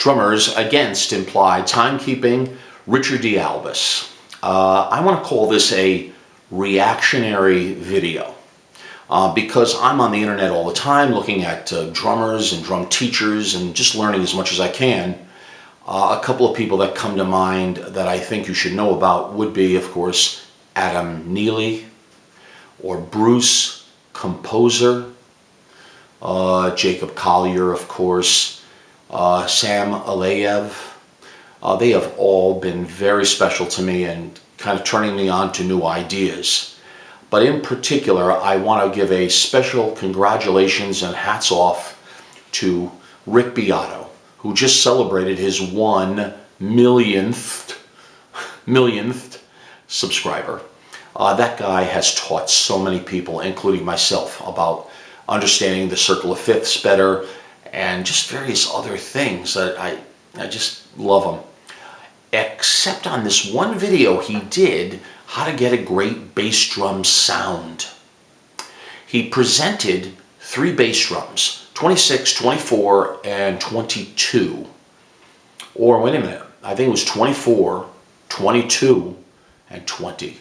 drummers against implied timekeeping, Richard D. Albus. I want to call this a reactionary video because I'm on the internet all the time looking at drummers and drum teachers and just learning as much as I can. A couple of people that come to mind that I think you should know about would be, of course, Adam Neely or Bruce Composer, Jacob Collier, of course, Sam Aleyev. They have all been very special to me and kind of turning me on to new ideas. But in particular, I want to give a special congratulations and hats off to Rick Beato, who just celebrated his 1 millionth subscriber. That guy has taught so many people, including myself, about understanding the circle of fifths better and just various other things that I just love him. Except on this one video he did, how to get a great bass drum sound. He presented 3 bass drums, 26, 24, and 22. Or wait a minute, I think it was 24, 22, and 20.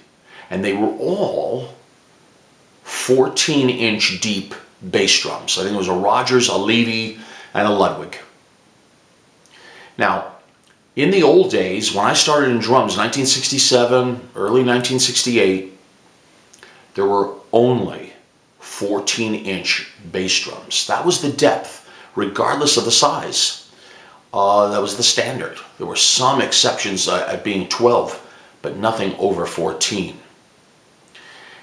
And they were all 14-inch deep bass drums. I think it was a Rogers, a Levy, and a Ludwig. Now, in the old days, when I started in drums, 1967, early 1968, there were only 14-inch bass drums. That was the depth, regardless of the size. That was the standard. There were some exceptions at being 12, but nothing over 14.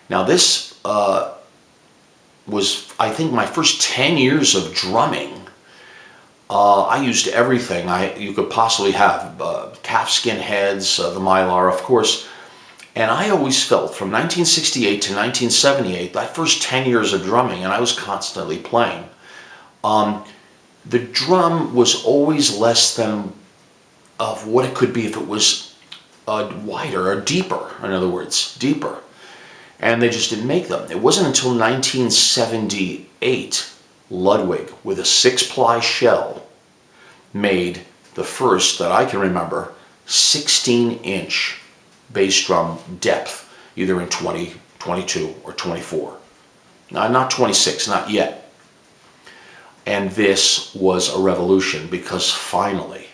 Now this was, I think, my first 10 years of drumming. I used everything you could possibly have, calfskin heads, the Mylar, of course. And I always felt from 1968 to 1978, that first 10 years of drumming, and I was constantly playing, the drum was always less than of what it could be if it was wider or deeper, in other words, deeper. And they just didn't make them. It wasn't until 1978 Ludwig with a 6-ply shell made the first, that I can remember, 16-inch bass drum depth, either in 20, 22, or 24. Now, not 26, not yet. And this was a revolution because finally,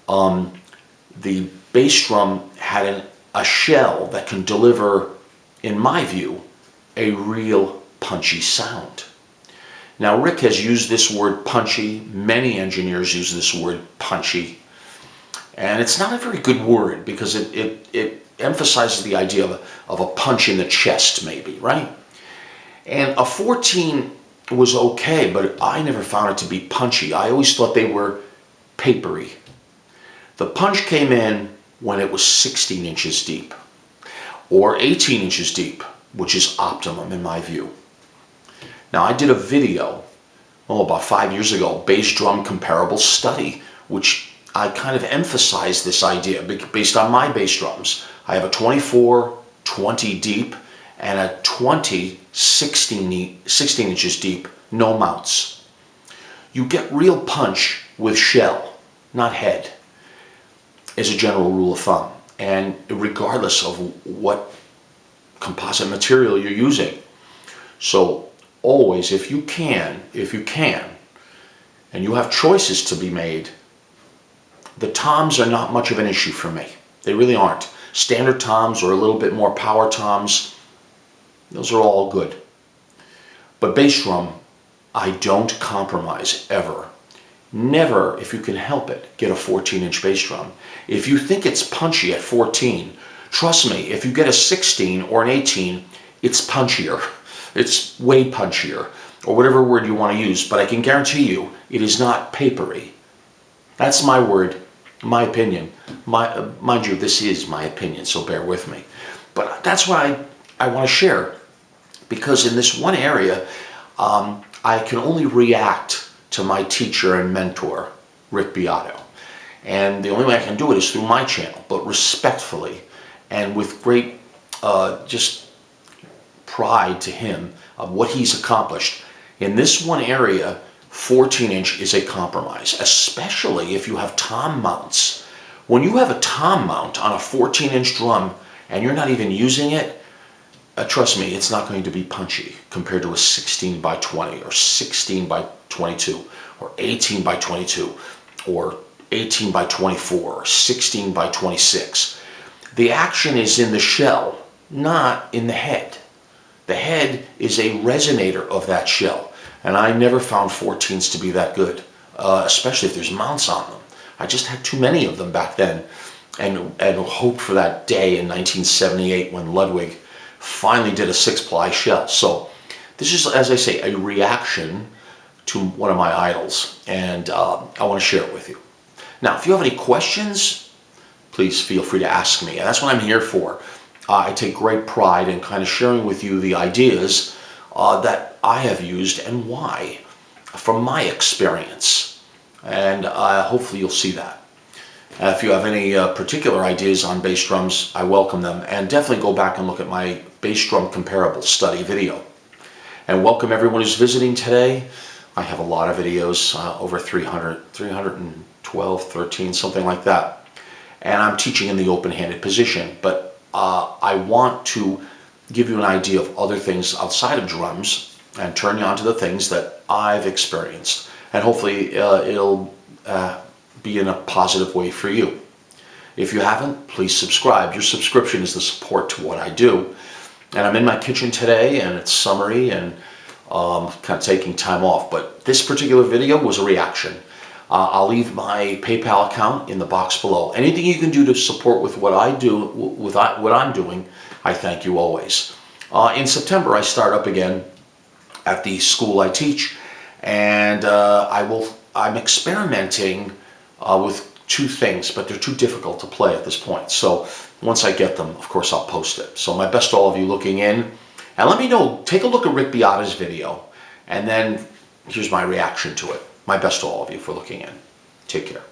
the bass drum had a shell that can deliver, in my view, a real punchy sound. Now, Rick has used this word punchy. Many engineers use this word punchy. And it's not a very good word because it emphasizes the idea of a punch in the chest, maybe, right? And a 14 was okay, but I never found it to be punchy. I always thought they were papery. The punch came in when it was 16 inches deep, or 18 inches deep, which is optimum in my view. Now, I did a video, about 5 years ago, bass drum comparable study, which I kind of emphasized this idea based on my bass drums. I have a 24, 20 deep, and a 20, 16 inches deep, no mounts. You get real punch with shell, not head, as a general rule of thumb. And regardless of what composite material you're using. So always, if you can, and you have choices to be made, the toms are not much of an issue for me. They really aren't. Standard toms or a little bit more power toms, those are all good. But bass drum, I don't compromise ever. Never, if you can help it, get a 14-inch bass drum. If you think it's punchy at 14, trust me, if you get a 16 or an 18, it's punchier. It's way punchier, or whatever word you want to use, but I can guarantee you it is not papery. That's my word, my opinion. Mind you, this is my opinion, so bear with me. But that's what I want to share, because in this one area, I can only react to my teacher and mentor, Rick Beato. And the only way I can do it is through my channel, but respectfully and with great just pride to him of what he's accomplished. In this one area, 14-inch is a compromise, especially if you have tom mounts. When you have a tom mount on a 14-inch drum and you're not even using it, trust me, it's not going to be punchy compared to a 16 by 20 or 16 by 22 or 18 by 22 or 18 by 24 or 16 by 26. The action is in the shell, not in the head. The head is a resonator of that shell. And I never found 14s to be that good, especially if there's mounts on them. I just had too many of them back then and hoped for that day in 1978 when Ludwig finally did a 6-ply shell. So this is, as I say, a reaction to one of my idols, and I want to share it with you. Now, if you have any questions, please feel free to ask me. And that's what I'm here for. I take great pride in kind of sharing with you the ideas that I have used and why, from my experience. And hopefully you'll see that. If you have any particular ideas on bass drums, I welcome them. And definitely go back and look at my bass drum comparable study video. And welcome everyone who's visiting today. I have a lot of videos, over 312, 13, something like that. And I'm teaching in the open-handed position. But I want to give you an idea of other things outside of drums and turn you on to the things that I've experienced. And hopefully it'll be in a positive way for you. If you haven't, please subscribe. Your subscription is the support to what I do. And I'm in my kitchen today, and it's summery, and kind of taking time off. But this particular video was a reaction. I'll leave my PayPal account in the box below. Anything you can do to support with what I do, with what I'm doing, I thank you always. In September, I start up again at the school I teach, and I'm experimenting with 2 things, but they're too difficult to play at this point. So once I get them, of course, I'll post it. So my best to all of you looking in. And let me know, take a look at Rick Beato's video, and then here's my reaction to it. My best to all of you for looking in. Take care.